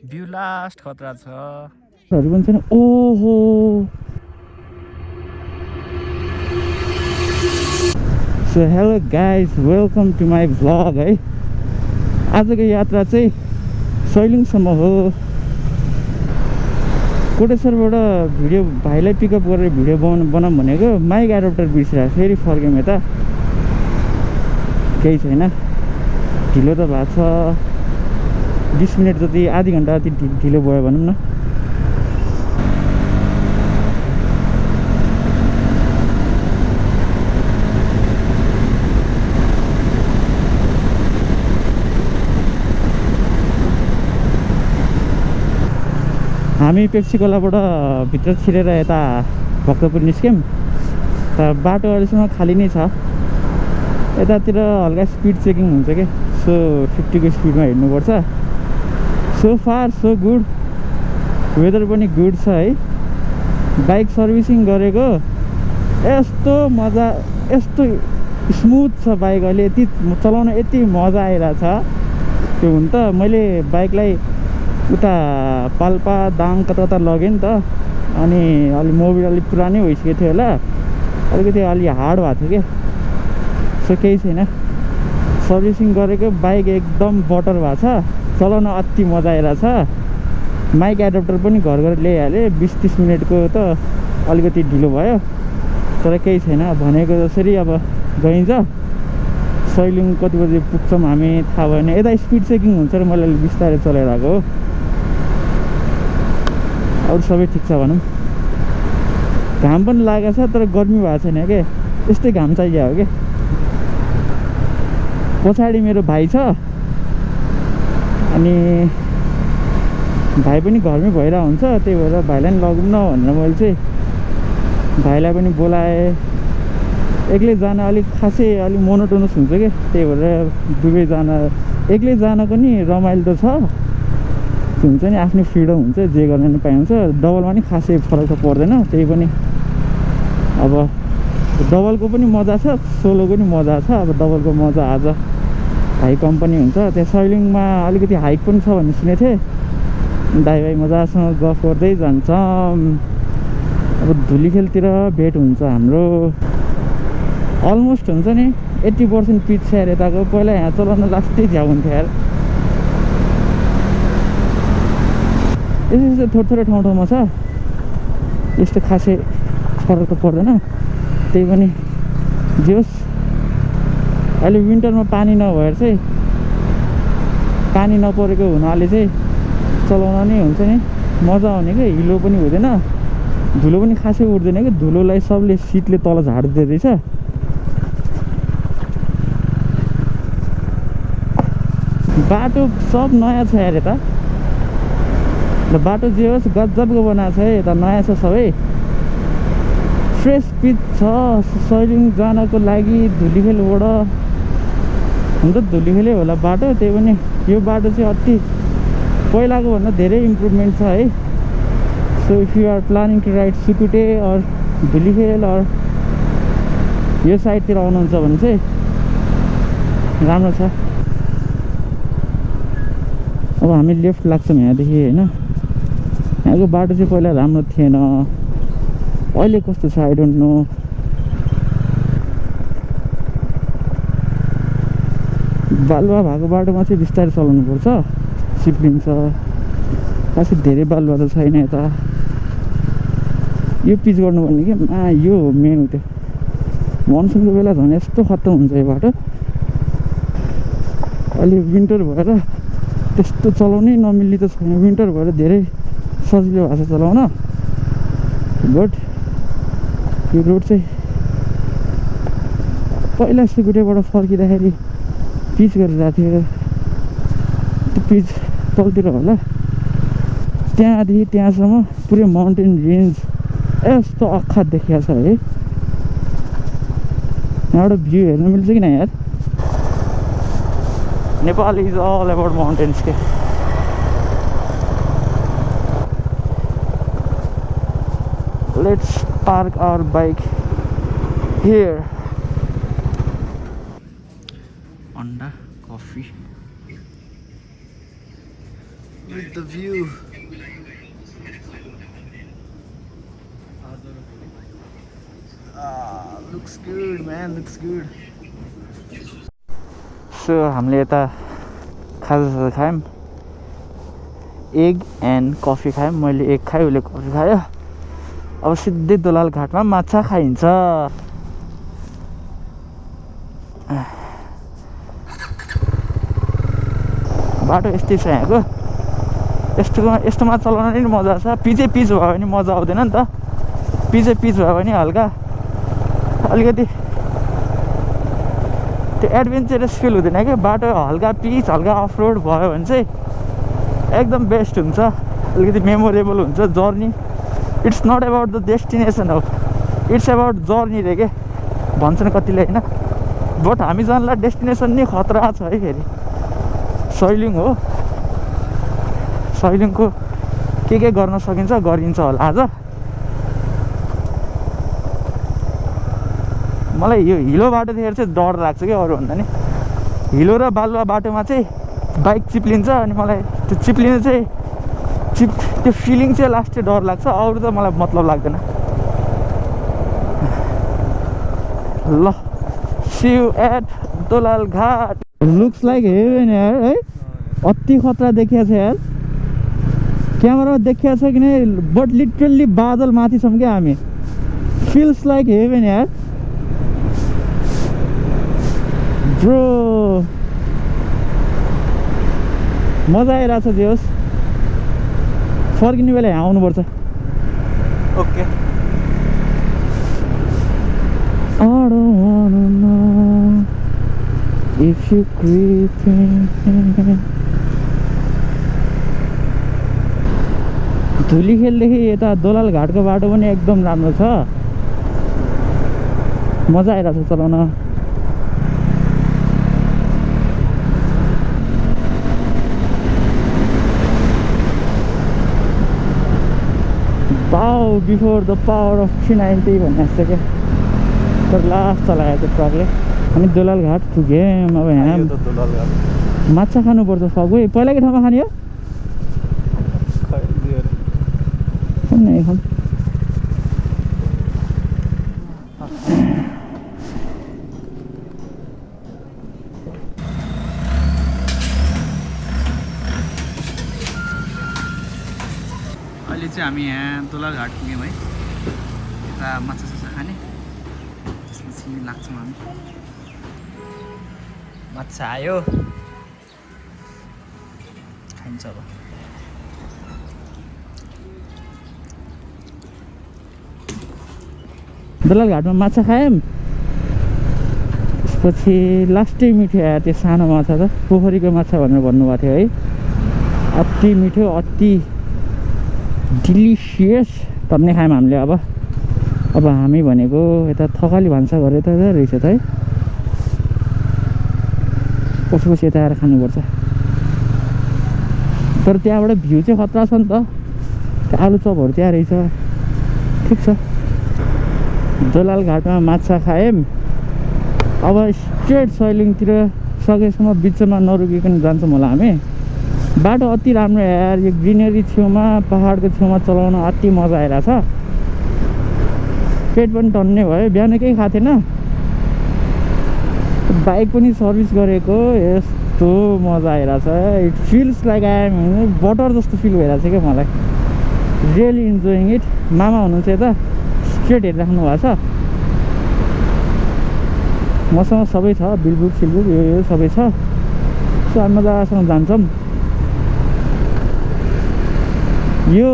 View last खतरा छ पनि छैन ओहो so hello guys welcome to my vlog है आजको यात्रा चाहिँ सैलुङसम्म हो कोटेश्वरबाट भिडियो भाइलाई पिकअप गरेर भिडियो बनाऊँ भनेको माइक एडप्टर बिर्सेर फेरि फर्क्यौँ यता केही छैन ढिलो त भएको छ 20 मिनट जति आधी घन्टा जति ढिलो भयो भनौँ न हामी पेप्सी कोलाबाट भित्र छिरेर यता भक्तपुर निस्क्यौँ त बाटो अहिलेसम्म खाली नै छ यतातिर हल्का स्पिड चेकिङ हुन्छ के सो 50 को स्पिडमा हिँड्नुपर्छ so far so good weather पनि गुड छ है बाइक सर्भिसिङ गरेको यस्तो मजा यस्तो स्मुथ छ बाइक अहिले यति चलाउन यति मजा आइरहेछ त्यो हुन त मैले बाइकलाई उता पाल्पा दाङ कता लगेँ नि त अनि अलि मोबिल अलिक पुरानै भइसकेको थियो होला अलिकति अलि हार्ड भएको थियो क्या सो केही छैन सर्भिसिङ गरेको बाइक एकदम बटर भएको छ चलाउन अति मजा आइरहेछ माइक एडप्टर पनि घर ल्याइहालेँ 20-30 मिनटको त अलिकति ढिलो भयो तर केही छैन भनेको जसरी अब गइन्छ सैलुङ कति बजे पुग्छौँ हामी थाहा भएन यता स्पिड चेकिङ हुन्छ र मैले अलिक बिस्तारै चलाइरहेको हो अरू सबै ठिक छ भनौँ घाम पनि लागेको छ तर गर्मी भएको छैन के यस्तै घाम चाहियो हो क्या पछाडि मेरो भाइ छ अनि भाइ पनि घरमै भइरहेको हुन्छ त्यही भएर भाइलाई पनि लगौँ न भनेर मैले चाहिँ भाइलाई पनि बोलाएँ एक्लै जान अलिक खासै अलिक मोनोटोनस हुन्छ क्या त्यही भएर दुवैजना एक्लै जानको नि रमाइलो त छ हुन्छ नि आफ्नो फ्रिडम हुन्छ जे गर्न नि पाइन्छ डबलमा नि खासै फरक त पर्दैन त्यही पनि अब डबलको पनि मजा छ सोलोको पनि मजा छ अब डबलको मजा आज हाई कम्पनी हुन्छ त्यहाँ सैलुङमा अलिकति हाइक पनि छ भन्ने सुनेको थिएँ दाइ भाइ मजासँग गफ गर्दै जान्छौँ अब धुलीखेलतिर भेट हुन्छ हाम्रो अलमोस्ट हुन्छ नि 80% पिच छ यार यताको पहिला यहाँ चलाउन लास्टै झ्याउ हुन्थ्यो यार यस्तो थोरै ठाउँमा छ यस्तो खासै फरक त पर्दैन त्यही पनि जे होस् अहिले विन्टरमा पानी नभएर चाहिँ पानी नपरेको हुनाले चाहिँ चलाउन नै हुन्छ नि मजा आउने क्या हिलो पनि हुँदैन धुलो पनि खासै उठ्दैन कि धुलोलाई सबले सिटले तल झार्दै रहेछ बाटो सब नयाँ छ यार यता बाटो जे होस् गजबको बनाएको छ है यता नयाँ छ सबै फ्रेस पिच छ सैलुङ जानको लागि धुलीखेलबाट हुन त धुलीखेलै होला बाटो त्यही पनि यो बाटो चाहिँ अति पहिलाको भन्दा धेरै इम्प्रुभमेन्ट छ है so if you are planning to ride Sukute or Dhulikhel or यो साइडतिर आउनुहुन्छ भने चाहिँ राम्रो छ अब हामी लेफ्ट लाग्छौँ यहाँदेखि होइन यहाँको बाटो चाहिँ पहिला राम्रो थिएन अहिले कस्तो छ आई डोन्ट नो बालुवा भएको बाटोमा चाहिँ बिस्तारै चलाउनु पर्छ सिप्लिङ छ खासै धेरै बालुवा त छैन यता यो पिच गर्नु भन्ने कि यो हो मेन त्यो मनसुनको बेला झन् यस्तो खत्तम हुन्छ यो बाटो अहिले विन्टर भएर त्यस्तो चलाउनै नमिल्ने त छैन विन्टर भएर धेरै सजिलो भएको छ चलाउन बट यो रोड चाहिँ पहिला सुकुटेबाट फर्किँदाखेरि पिच गरेर आएको थियो त्यो पिच तलतिर होला त्यहाँदेखि त्यहाँसम्म पुरै माउन्टेन रेन्ज यस्तो अख्खा देखिएको छ है यहाँबाट भ्यू हेर्न मिल्छ कि न यार Nepal is all about mountains के let's park our bike here and a coffee with the view view. Looks good, man. Looks good. So हामीले यता खाजा खायौँ. एग एन्ड कफी खायौँ. मैले एग खाएँ, उसले कफी खायो. अब सिधै दोलाल घाटमा माछा खाइन्छ. बाटो यस्तै छ यहाँको. यस्तोमा चलाउन नि मजा छ. पिच भयो भने मजा आउँदैन नि त. पिच भयो भने हल्का अलिकति त्यो एडभेन्चरस फिल हुँदैन क्या. बाटो हल्का पिच हल्का अफ रोड भयो भने चाहिँ एकदम बेस्ट हुन्छ. अलिकति मेमोरेबल हुन्छ journey. It's not about the destination हो, इट्स अबाउट जर्नी रे के भन्छन् कतिले होइन. बट हामी जानलाई डेस्टिनेसन नै खतरा छ है. फेरि सैलिङ हो. सैलिङको के गर्न सकिन्छ गरिन्छ होला. आज मलाई यो हिलो बाटो देखेर चाहिँ डर लाग्छ क्या. अरूभन्दा नि हिलो र बालुवा बाटोमा चाहिँ बाइक चिप्लिन्छ. अनि मलाई त्यो चिप्लिनु चाहिँ त्यो फिलिङ चाहिँ लास्ट चाहिँ डर लाग्छ. अरू त मलाई मतलब लाग्दैन. ल see you at Dolalghat. Looks like heaven यार है. अति खतरा देखिया छ यार. क्यामेरामा देखिया छ कि नै. बट लिटरल्ली बादल माथि छौँ क्या हामी. फिल्स लाइक हेभन यार ब्रो. मजा आइरहेछ. जे होस् फर्किने बेला यहाँ आउनुपर्छ. Okay. I don't wanna know if you creeping. धुलीखेलदेखि यता दोलाल घाटको बाटो पनि एकदम राम्रो छ. मजा आइरहेछ चलाउन. Bow before the power of 390 भन्ने जस्तो क्या. तर लास्ट चलायो त्यो ट्रकले. अनि दोलाल घाट पुग्यौँ. अब यहाँ माछा खानुपर्छ. फगु पहिलाकै ठाउँमा खाने हो. अहिले चाहिँ हामी यहाँ दोलाल घाट पुग्यौँ है. यता माछा साछा खाने. त्यसपछि लाग्छौँ हामी. माछा आयो खाइन्छ अब. दोलाल घाटमा माछा खायौँ. त्यसपछि लास्टै मिठो आयो त्यो सानो माछा त. पोखरीको माछा भनेर भन्नुभएको थियो है. अति मिठो अति डिलिसियस भन्ने खायौँ हामीले. अब हामी भनेको यता थकाली भान्साघर यता रहेछ त है. पछि यता आएर खानुपर्छ. तर त्यहाँबाट भ्यू चाहिँ खतरा छ नि त. त्यो आलु चपहरू त्यहाँ रहेछ. ठिक छ. दोलाल घाटमा माछा खायौँ. अब स्ट्रेट सैलिङतिर सकेसम्म बिचमा नरोकिकन जान्छौँ होला हामी. बाटो अति राम्रो यार. यो ग्रिनरी छेउमा पहाडको छेउमा चलाउन अति मजा आइरहेछ. पेट पनि टन्ने भयो. बिहान केही खाएको थिएन. बाइक पनि सर्भिस गरेको. यस्तो मजा आइरहेछ. It feels like I am butter जस्तो फिल भइरहेछ क्या मलाई. Really enjoying it. मामा हुनुहुन्छ यता स्ट्रेट हेरिराख्नु भएको छ. मसँग सबै छ. बिलबुक सिलबुक यो सबै छ. सो हामी मजासँग जान्छौँ. यो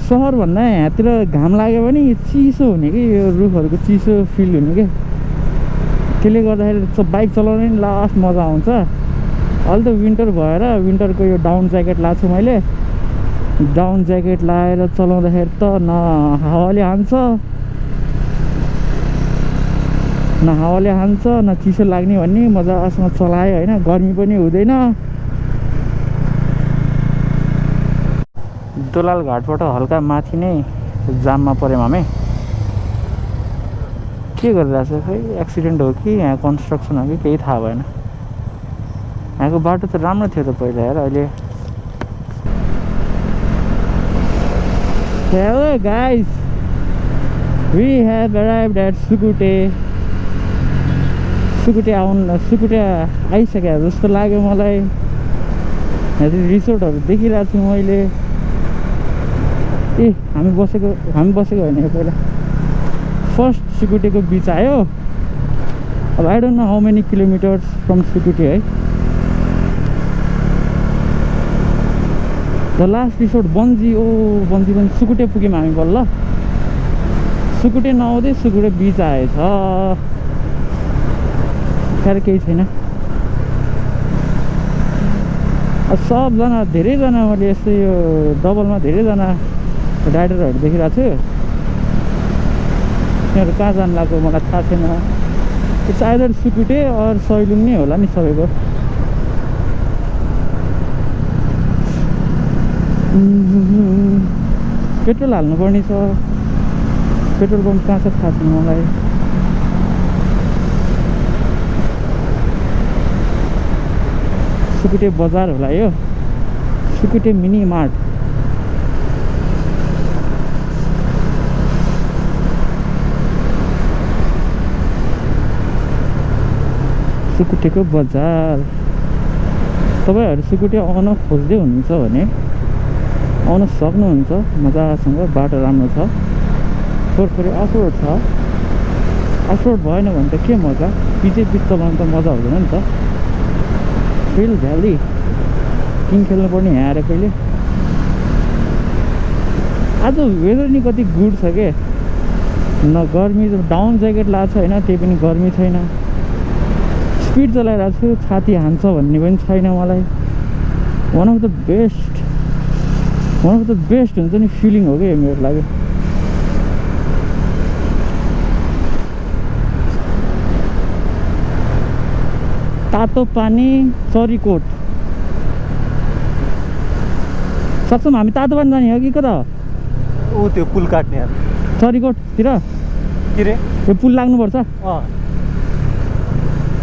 सहरभन्दा यहाँतिर घाम लाग्यो भने चिसो हुने कि यो रुखहरूको चिसो फिल हुने क्या. त्यसले गर्दाखेरि बाइक चलाउनु नि लास्ट मजा आउँछ. अहिले त विन्टर भएर विन्टरको यो डाउन ज्याकेट लाएको छु मैले. डाउन ज्याकेट लाएर चलाउँदाखेरि त न हावाले हान्छ न चिसो लाग्ने भन्ने. मजासँग चलायो होइन. गर्मी पनि हुँदैन. दोलाल घाटबाट हल्का माथि नै जाममा पऱ्यौँ हामी. के गरिरहेछ खै. एक्सिडेन्ट हो कि यहाँ कन्स्ट्रक्सन हो कि केही थाहा भएन. यहाँको बाटो त राम्रो थियो त पहिला यार. अहिले Hello guys, we have arrived at Sukute. Sukute आइसक्यो जस्तो लाग्यो मलाई। रिसोर्टहरू देखिरहेको छु मैले। ए हामी बसेको होइन यो पहिला। फर्स्ट सुकुटेको बिच आयो। अब I don't know how many kilometres from Sukute है। The last resort bungee Sukute पुग्यौँ हामी बल्ल। सुकुटे नआउँदै सुकुटे बिच आएछ। खेर केही छैन। सबजना धेरैजना मैले यस्तो यो डबलमा धेरैजना राइडरहरू देखिरहेको छु। तिनीहरू कहाँ जानु लाग्यो मलाई थाहा छैन। इट्स आइदर सुकुटे अर सैलुङ नै होला नि सबैको। पेट्रोल हाल्नुपर्ने छ। पेट्रोल पम्प कहाँ छ थाहा छैन मलाई। सुकुटे बजार होला यो। सुकुटे मिनी मार्ट। सुकुटेको बजार। तपाईँहरू सुकुटे आउन खोज्दै हुनुहुन्छ भने आउन सक्नुहुन्छ। मजासँग बाटो राम्रो छ। थोरै अफरोड छ। अफरोड भएन भने त के मजा। पिच चलाउनु त मजा हुँदैन नि त। हिल भ्याली किङ खेल्नु पर्ने यहाँ आएर कहिले। आज वेदर नि कति गुड छ के। न गर्मी, डाउन ज्याकेट लाएको छ होइन, त्यही पनि गर्मी छैन। स्पिड चलाइरहेको छु, छाती हान्छ भन्ने पनि छैन मलाई। वान अफ द बेस्ट हुन्छ नि फिलिङ हो क्या मेरो लागि। तातो पानी चरीकोट। सक्छौँ हामी तातो पानी जाने हो कि कता? ऊ त्यो पुल काट्ने चरीकोटतिर के रे? यो पुल लाग्नुपर्छ।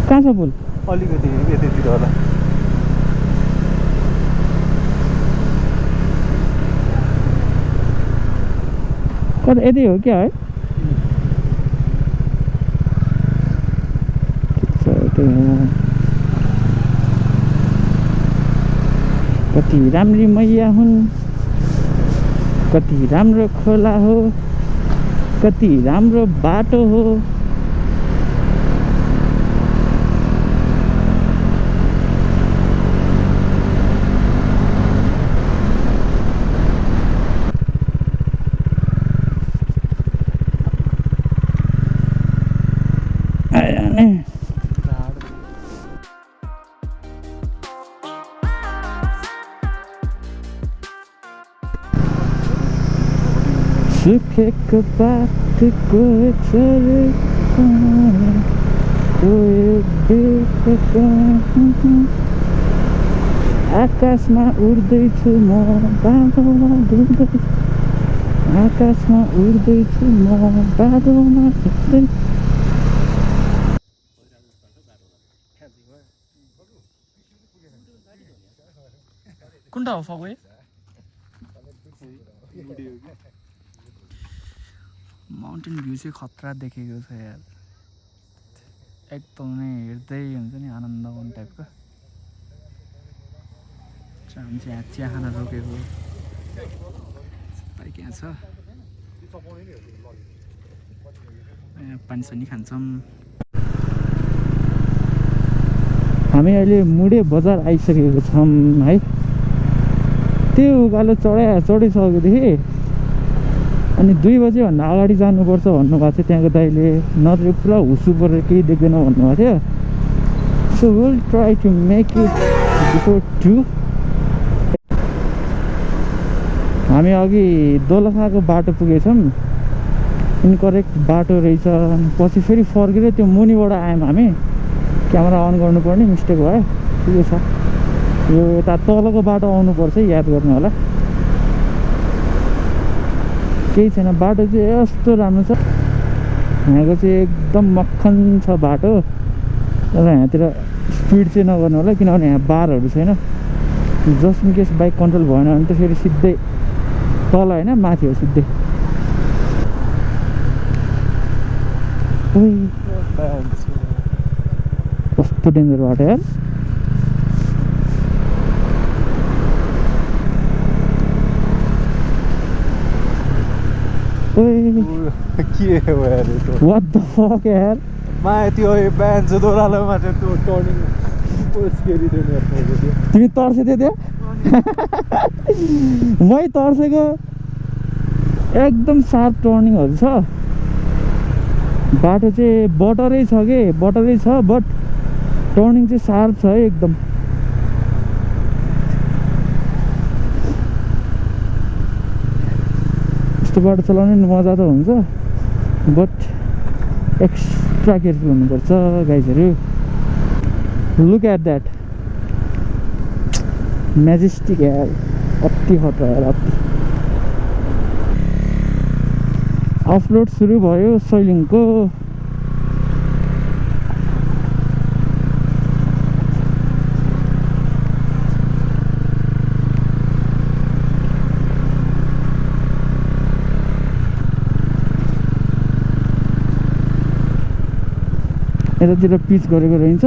कहाँ छ पुल? अलिकति यतैतिर होला। कता यतै हो क्या है? कति राम्री मैया हुन्, कति राम्रो खोला हो, कति राम्रो बाटो हो। सुखेको बाटोको आकाशमा उड्दैछु म, बादलमा डुब्दैछु। आकाशमा उड्दैछु म, बादलमा डुब्दै। कुन ठाउँ फगवे? माउन्टेन भ्यू चाहिँ खतरा देखेको छ यार। एकदमै हेर्दै हुन्छ नि आनन्द आउने टाइपको। हामी चाहिँ यहाँ चिया खान रोकेको। बाइक यहाँ छ। यहाँ पानीसानी खान्छौँ। हामी अहिले मुडे बजार आइसकेको छौँ है। त्यो उकालो चढिसकेदेखि अनि 2 बजेभन्दा अगाडि जानुपर्छ भन्नुभएको थियो त्यहाँको दाइले। नत्र पुरा हुसु परेर केही देख्दैन भन्नुभएको थियो। So will try to make it before 2। हामी अघि दोलखाको बाटो पुगेछौँ। इनकरेक्ट बाटो रहेछ। पछि फेरि फर्केर त्यो मुनिबाट आयौँ हामी। क्यामेरा अन गर्नुपर्ने मिस्टेक भयो। ठिकै छ। यो यता तलको बाटो आउनुपर्छ, याद गर्नु होला। केही छैन, बाटो चाहिँ यस्तो राम्रो छ। यहाँको चाहिँ एकदम मक्खन छ बाटो। तर यहाँतिर स्पिड चाहिँ नगर्नु होला, किनभने यहाँ बारहरू छैन। Just in case bike control भएन भने त फेरि सिधै तल होइन माथि हो सिधै ओइ कस्तो डेन्जर बाटो यार के हो यार यो वाट द फक यार माया त्यो ब्यान्ड चाहिँ दोहोऱ्यालोमा चाहिँ त्यो टर्निङ स्केरी थियो तिमी तर्सेथ्यौ त्यो मै तर्सेको एकदम सार्प टर्निङहरू छ बाटो चाहिँ बटरै छ के बटरै छ बट टर्निङ चाहिँ सार्प छ है एकदम यस्तो बाटो चलाउने मजा त हुन्छ बट एक्स्ट्रा केयरफुल हुनुपर्छ गाइजहरू लुक एट द्याट म्याजेस्टिक यार अति खतरा यार अति अफरोड सुरु भयो सैलिङको यतातिर पिच गरेको रहन्छ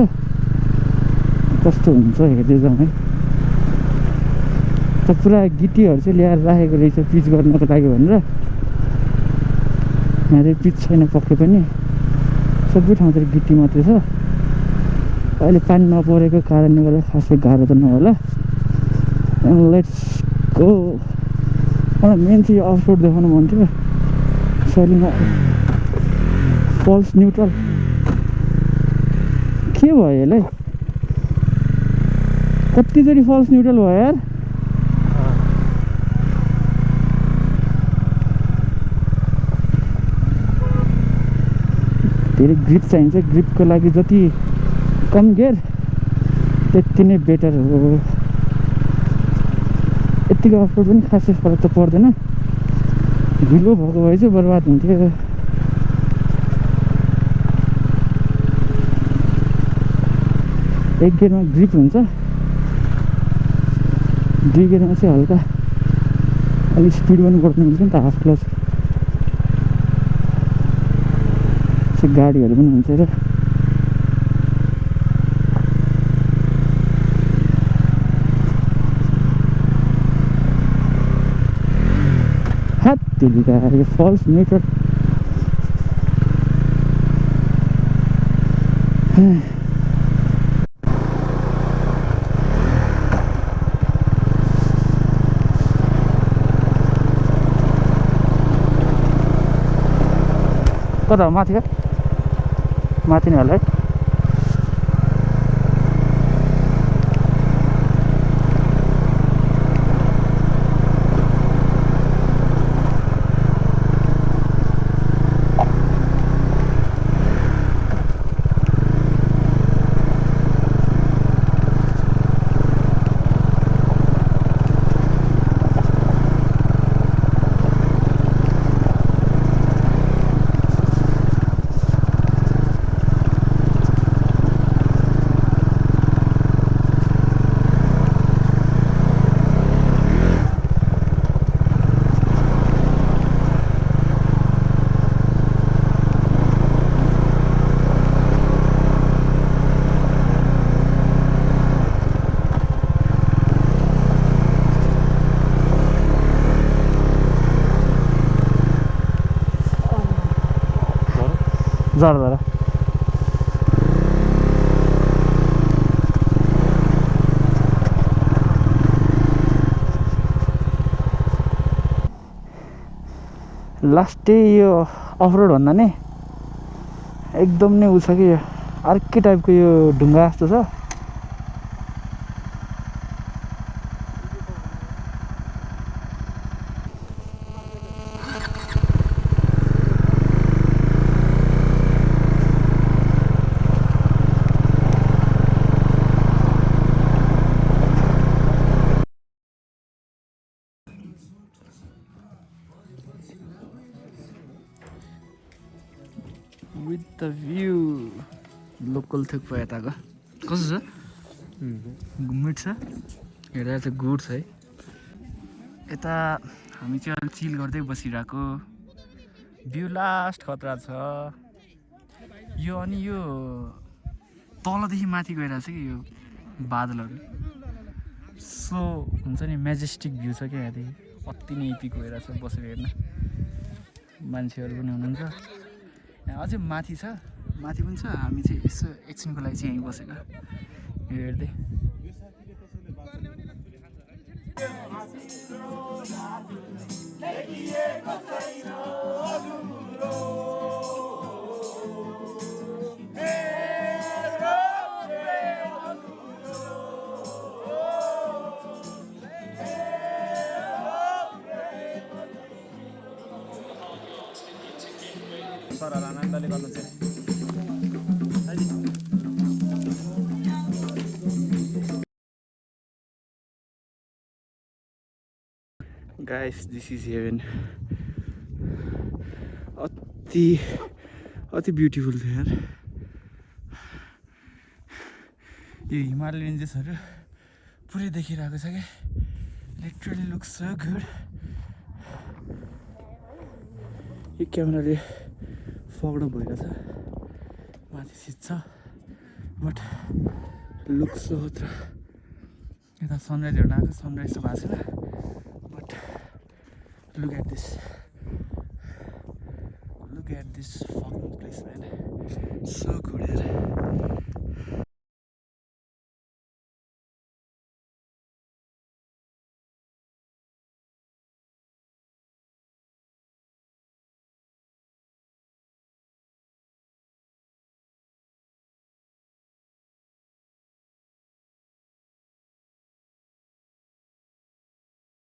कस्तो हुन्छ हेर्दै जाउँ है त पुरा गिटीहरू चाहिँ ल्याएर राखेको रहेछ पिच गर्नको लागि भनेर यहाँ चाहिँ पिच छैन पक्कै पनि सबै ठाउँतिर गिटी मात्रै छ अहिले पानी नपरेको कारणले गर्दा खासै गाह्रो त नहोला लेट्स गो मलाई मेन चाहिँ यो अफ रोड देखाउनु मन थियो सैलिङमा फल्स न्युट्रल के भयो यसलाई कतिचोटि फल्स न्युट्रल भयो यार धेरै ग्रिप चाहिन्छ ग्रिपको लागि जति कम गियर त्यति नै बेटर हो यतिको अफरोड पनि खासै फरक त पर्दैन ढिलो भएको भए चाहिँ बर्बाद हुन्थ्यो एक गियरमा ग्रिप हुन्छ दुई गियरमा चाहिँ हल्का अलिक स्पिड पनि बढ्नु हुन्छ नि त हाफ क्लच चाहिँ गाडीहरू पनि हुन्छ र हात तेलिका यो फल्स न्युट्रल कता हो माथि माथि नै होला है जरा लास्टै यो अफरोड भन्दा नि एकदम नै उ छ कि अर्कै टाइपको यो ढुङ्गा जस्तो छ with the view local thukpa यताको कस्तो छ मिठ छ हेर्दा चाहिँ गुड छ है यता हामी चाहिँ अलि चिल गर्दै बसिरहेको भ्यू लास्ट खतरा छ यो अनि यो तलदेखि माथि गइरहेको छ कि यो बादलहरू सो हुन्छ नि मेजेस्टिक भ्यू छ क्या यहाँदेखि अति नै इपिक गइरहेको छ बसेर हेर्न मान्छेहरू पनि हुनुहुन्छ यहाँ अझै माथि छ माथि पनि छ हामी चाहिँ यसो एकछिनको लागि चाहिँ यहीँ बसेको हेर्दै सरहरू आनन्दले गर्नु चाहिँ गाइस दिस इज हेभन अति ब्युटिफुल थियो यार यो हिमालय रेन्जेसहरू पुरै देखिरहेको छ क्या लिटरली लुक्स सो गुड यो क्यामेराले फग्ड भइरहेछ माथि सिट छ बट लुक्स सो खतरा यता सनराइजहरू आएको सनराइज त भएको छैन but look at this fucking place man so good यार